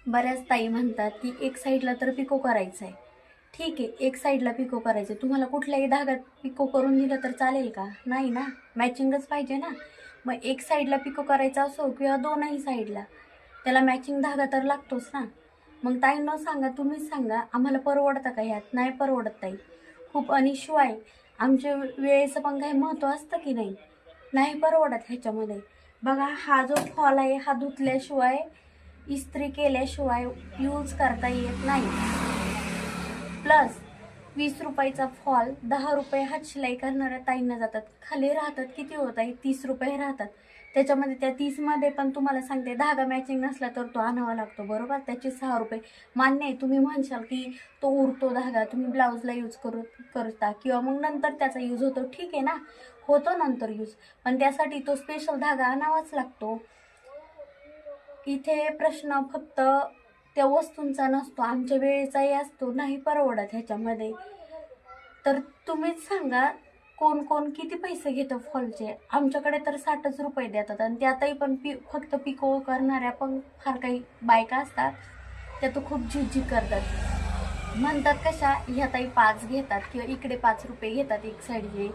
बऱ्याच ताई म्हणतात की एक साईडला तर पिको करायचं आहे. ठीक आहे, एक साईडला पिको करायचं, तुम्हाला कुठल्याही धाग्यात पिको करून दिलं तर चालेल का? नाही ना, मॅचिंगच पाहिजे ना. मग एक साईडला पिको करायचा असो किंवा दोनही साईडला, त्याला मॅचिंग धागा तर लागतोच ना. मग ताईंनो सांगा, तुम्हीच सांगा, आम्हाला परवडतं का ह्यात? नाही परवडत ताई. खूप आणि शिवाय आमच्या वेळेचं पण काही महत्त्व असतं की नाही? नाही परवडत ह्याच्यामध्ये. बघा, हा जो फॉल आहे हा धुतल्याशिवाय, इस्त्री केल्याशिवाय यूज करता येत नाही. प्लस 20 रुपयाचा फॉल 10 रुपये हात शिलाई करणाऱ्या ताईंना जातात. खाली राहतात किती होत आहे? 30 रुपये राहतात. त्याच्यामध्ये त्या 30मध्ये पण तुम्हाला सांगते, धागा मॅचिंग नसला तर तो आणावा लागतो, बरोबर? त्याचे 6 रुपये. मान्य आहे, तुम्ही म्हणशाल की तो उरतो धागा, तुम्ही ब्लाऊजला यूज करता किंवा मग नंतर त्याचा यूज होतो. ठीक आहे ना, होतो नंतर यूज, पण त्यासाठी तो स्पेशल धागा आणावाच लागतो. इथे प्रश्न फक्त त्या वस्तूंचा नसतो, आमच्या वेळेचाही असतो. नाही परवडत ह्याच्यामध्ये. तर तुम्हीच सांगा, कोण कोण किती पैसे घेतं फॉलचे? आमच्याकडे तर 60च रुपये देतात, आणि त्यातही पण फक्त पिको करणाऱ्या पण फार काही बायका असतात, त्या तर खूप झिकझिक करतात. म्हणतात कशा, ह्या ताई 5 घेतात किंवा इकडे 5 रुपये घेतात एक साईडचे,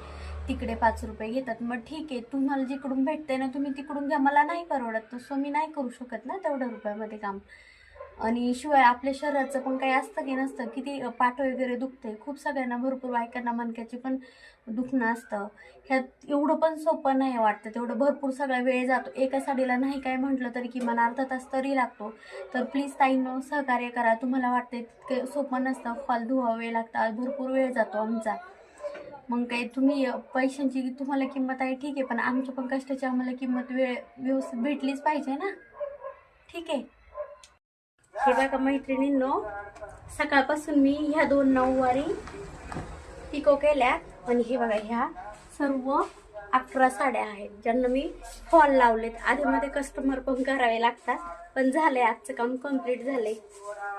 तिकडे 5 रुपये घेतात. मग ठीक आहे, तुम्हाला जिकडून भेटते ना तुम्ही तिकडून घ्या. मला नाही परवडत, तसं मी नाही करू शकत ना तेवढ्या रुपयामध्ये काम. आणि शिवाय आपल्या शरीराचं पण काही असतं की नसतं, किती पाठ वगैरे दुखते, खूप सगळ्यांना, भरपूर बायकांना मणक्याचे पण दुखणं असतं. ह्यात एवढं पण सोपं नाही वाटतं, तेवढं भरपूर सगळा वेळ जातो. एका साडीला नाही काय म्हटलं तरी किमान अर्धा तास तरी लागतो. तर प्लीज ताईंनो सहकार्य करा. तुम्हाला वाटते तितके सोपं नसतं, फॉल धुवावे लागतात, भरपूर वेळ जातो आमचा. मग काही तुम्ही पैशांची तुम्हाला किंमत आहे, ठीक आहे, पण आमच्या पण कष्टाची आम्हाला किंमत वेळ व्यवस्थित भेटलीच पाहिजे ना. ठीक आहे. हे बघा मैत्रिणींनो, सकाळपासून मी ह्या 2 नऊवारी पिको केल्या, आणि हे बघा, ह्या सर्व 11 साड्या आहेत ज्यांना मी फॉल लावलेत. आधीमध्ये कस्टमर पण करावे लागतात, पण झाले, आजचं काम कम्प्लीट झाले.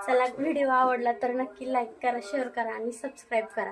चला, व्हिडिओ आवडला तर नक्की लाईक करा, शेअर करा आणि सबस्क्राईब करा.